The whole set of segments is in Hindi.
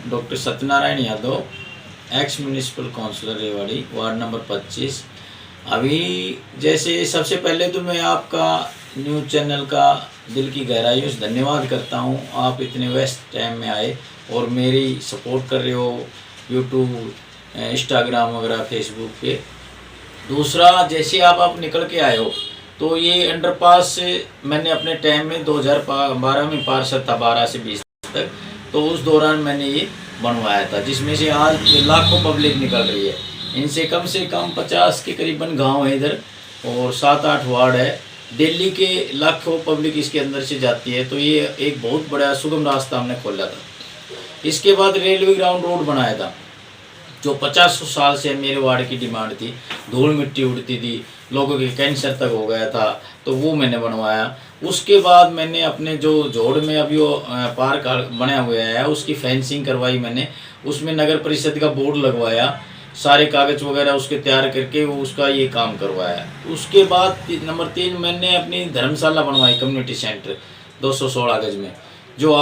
Doctor Satyanarayan Yadav, ex municipal councillor Rewari, ward number 25। अभी जैसे सबसे पहले तो मैं आपका न्यूज़ चैनल का दिल की गहराइयों से धन्यवाद करता हूं। आप इतने व्यस्त टाइम में आए और मेरी सपोर्ट कर रहे हो यूट्यूब, इंस्टाग्राम वगैरह, फेसबुक पे। दूसरा, जैसे आप निकल के आए हो तो ये अंडरपास से मैंने अपने टाइम में 2012 में पार्षद था, 12 से 20 तक, तो उस दौरान मैंने ये बनवाया था, जिसमें से आज लाखों पब्लिक निकल रही है। इनसे कम से कम 50 के करीबन गांव है इधर और 7-8 वार्ड है। दिल्ली के लाखों पब्लिक इसके अंदर से जाती है, तो ये एक बहुत बड़ा सुगम रास्ता हमने खोला था। इसके बाद रेलवे ग्राउंड रोड बनाया था, जो 50 साल से मेरे वार्ड की डिमांड थी। धूल मिट्टी उड़ती थी, लोगों के कैंसर तक हो गया था, तो वो मैंने बनवाया। उसके बाद मैंने अपने जो जोड़ में अभी वो पार्क बना हुआ है, उसकी फेंसिंग करवाई मैंने, उसमें नगर परिषद का बोर्ड लगवाया, सारे कागज वगैरह उसके तैयार करके वो उसका ये काम करवाया। उसके बाद नंबर 3 मैंने अपनी धर्मशाला बनवाई, कम्युनिटी सेंटर 216 गज में, जो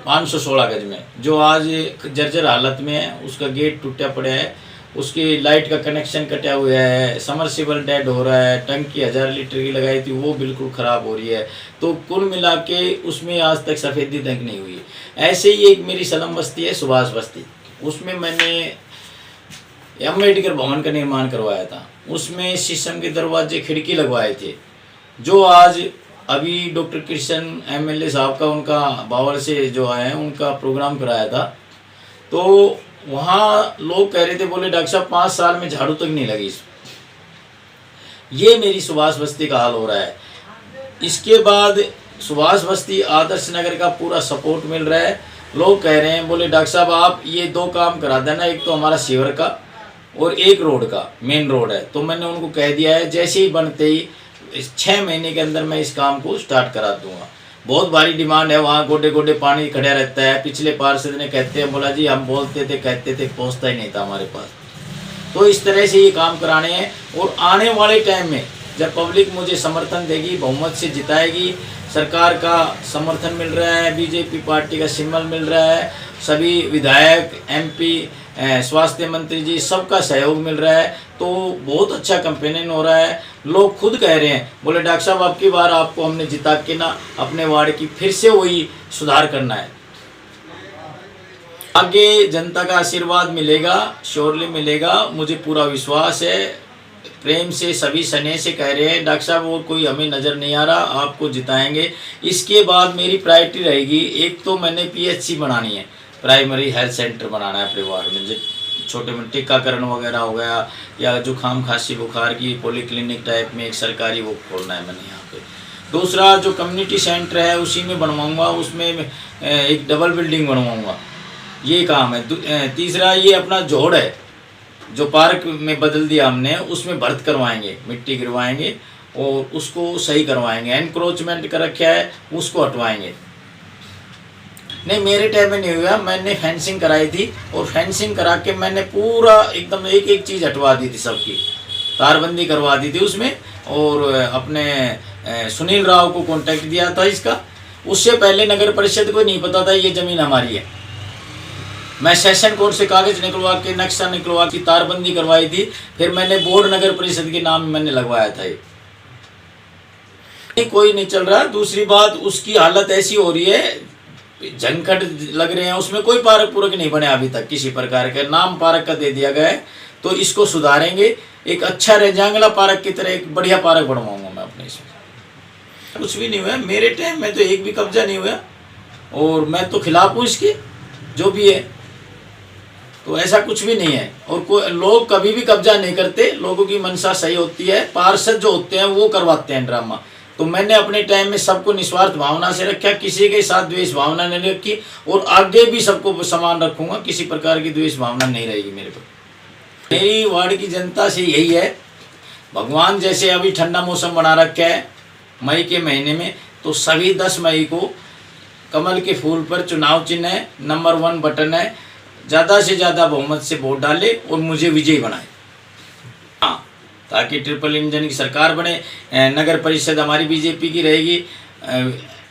516 गज में, जो आज जर्जर हालत में है। उसका गेट टूटा पड़ा है, उसकी लाइट का कनेक्शन कटा हुआ है, समरसेबल डेड हो रहा है, टंकी 1000 लीटर की लगाई थी वो बिल्कुल ख़राब हो रही है। तो कुल मिला के उसमें आज तक सफ़ेदी तक नहीं हुई। ऐसे ही एक मेरी सलम बस्ती है, सुभाष बस्ती, उसमें मैंने अम्बेडकर भवन का निर्माण करवाया था। उसमें शीशम के दरवाजे, खिड़की लगवाए थे, जो आज अभी डॉक्टर कृष्ण एमएलए साहब का, उनका बावल से जो आए हैं, उनका प्रोग्राम कराया था। तो वहाँ लोग कह रहे थे, बोले डॉक्टर साहब 5 साल में झाड़ू तक नहीं लगी। ये मेरी सुभाष बस्ती का हाल हो रहा है। इसके बाद सुभाष बस्ती आदर्श नगर का पूरा सपोर्ट मिल रहा है। लोग कह रहे हैं, बोले डॉक्टर साहब आप ये 2 काम करा देना, एक तो हमारा सीवर का और एक रोड का, मेन रोड है। तो मैंने उनको कह दिया है, जैसे ही बनते ही 6 महीने के अंदर मैं इस काम को स्टार्ट करा दूंगा। बहुत भारी डिमांड है, वहाँ गोडे गोडे पानी खड़ा रहता है। पिछले पार्षद ने कहते हैं, बोला जी हम बोलते थे, कहते थे, पहुँचता ही नहीं था हमारे पास। तो इस तरह से ये काम कराने हैं। और आने वाले टाइम में जब पब्लिक मुझे समर्थन देगी, बहुमत से जिताएगी, सरकार का समर्थन मिल रहा है, बीजेपी पार्टी का सिंबल मिल रहा है, सभी विधायक, एमपी, स्वास्थ्य मंत्री जी, सबका सहयोग मिल रहा है, तो बहुत अच्छा कैंपेनिंग हो रहा है। लोग खुद कह रहे हैं, बोले डॉक्टर साहब अब की बार आपको हमने जिता के ना अपने वार्ड की फिर से वही सुधार करना है। आगे जनता का आशीर्वाद मिलेगा, श्योरली मिलेगा, मुझे पूरा विश्वास है। प्रेम से सभी स्नेह से कह रहे हैं, डॉक्टर साहब और कोई हमें नज़र नहीं आ रहा, आपको जिताएंगे। इसके बाद मेरी प्रायोरिटी रहेगी, एक तो मैंने पीएचसी बनानी है, प्राइमरी हेल्थ सेंटर बनाना है अपने वार्ड में, जो छोटे मोटे टीकाकरण वगैरह हो गया, या जुकाम खांसी बुखार की पॉलीक्लिनिक टाइप में एक सरकारी वो खोलना है मैंने यहाँ पे। दूसरा जो कम्युनिटी सेंटर है उसी में बनवाऊँगा, उसमें एक डबल बिल्डिंग बनवाऊँगा, ये काम है। तीसरा ये अपना जोड़ है, जो पार्क में बदल दिया हमने, उसमें भर्त करवाएंगे, मिट्टी गिरवाएंगे और उसको सही करवाएंगे। एनक्रोचमेंट कर रखा है, उसको हटवाएंगे। नहीं, मेरे टाइम में नहीं हुआ, मैंने फेंसिंग कराई थी और फेंसिंग करा के मैंने पूरा एकदम एक एक चीज़ हटवा दी थी, सबकी तारबंदी करवा दी थी उसमें। और अपने सुनील राव को कांटेक्ट दिया था इसका। उससे पहले नगर परिषद को नहीं पता था ये ज़मीन हमारी है। मैं सेशन कोर्ट से कागज निकलवा के, नक्शा निकलवा के तारबंदी करवाई थी, फिर मैंने बोर्ड नगर परिषद के नाम मैंने लगवाया था। ये कोई नहीं चल रहा। दूसरी बात, उसकी हालत ऐसी हो रही है, झंकट लग रहे हैं, उसमें कोई पार्क पूरक नहीं बने अभी तक किसी प्रकार का, नाम पार्क का दे दिया गया है। तो इसको सुधारेंगे, एक अच्छा रेजांगला पार्क की तरह एक बढ़िया पार्क बनवाऊंगा मैं अपने इसमें। कुछ भी नहीं हुआ मेरे टाइम में, तो एक भी कब्जा नहीं हुआ, और मैं तो खिलाफ हूँ इसके, जो भी है। तो ऐसा कुछ भी नहीं है, और कोई लोग कभी भी कब्जा नहीं करते, लोगों की मनसा सही होती है। पार्षद जो होते हैं वो करवाते हैं ड्रामा। तो मैंने अपने टाइम में सबको निस्वार्थ भावना से रखा, किसी के साथ द्वेष भावना नहीं रखी, और आगे भी सबको समान रखूंगा, किसी प्रकार की द्वेष भावना नहीं रहेगी मेरे को। मेरी वार्ड की जनता से यही है, भगवान जैसे अभी ठंडा मौसम बना रखा है मई के महीने में, तो सभी 10 मई को कमल के फूल पर चुनाव चिन्ह है, नंबर 1 बटन है, ज़्यादा से ज़्यादा बहुमत से वोट डाले और मुझे विजयी बनाए। हाँ, ताकि ट्रिपल इंजन की सरकार बने। नगर परिषद हमारी बीजेपी की रहेगी,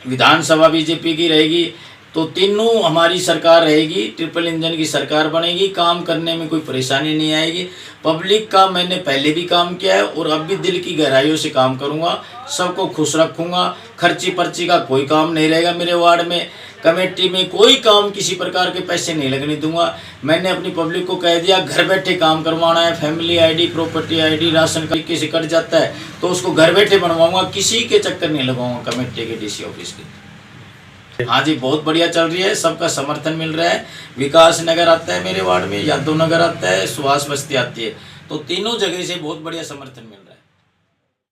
विधानसभा बीजेपी की रहेगी, तो तीनों हमारी सरकार रहेगी, ट्रिपल इंजन की सरकार बनेगी, काम करने में कोई परेशानी नहीं आएगी। पब्लिक का मैंने पहले भी काम किया है और अब भी दिल की गहराइयों से काम करूंगा, सबको खुश रखूंगा। खर्ची पर्ची का कोई काम नहीं रहेगा मेरे वार्ड में, कमेटी में कोई काम किसी प्रकार के पैसे नहीं लगने दूंगा। मैंने अपनी पब्लिक को कह दिया घर बैठे काम करवाना है, family ID, property ID, ration तरीके से कट जाता है तो उसको घर बैठे बनवाऊंगा, किसी के चक्कर नहीं लगाऊंगा कमेटी के डीसी ऑफिस के। हाँ जी, बहुत बढ़िया चल रही है, सबका समर्थन मिल रहा है। विकास नगर आता है मेरे वार्ड में, यादव नगर आता है, सुभाष बस्ती आती है, तो तीनों जगह से बहुत बढ़िया समर्थन मिल रहा है।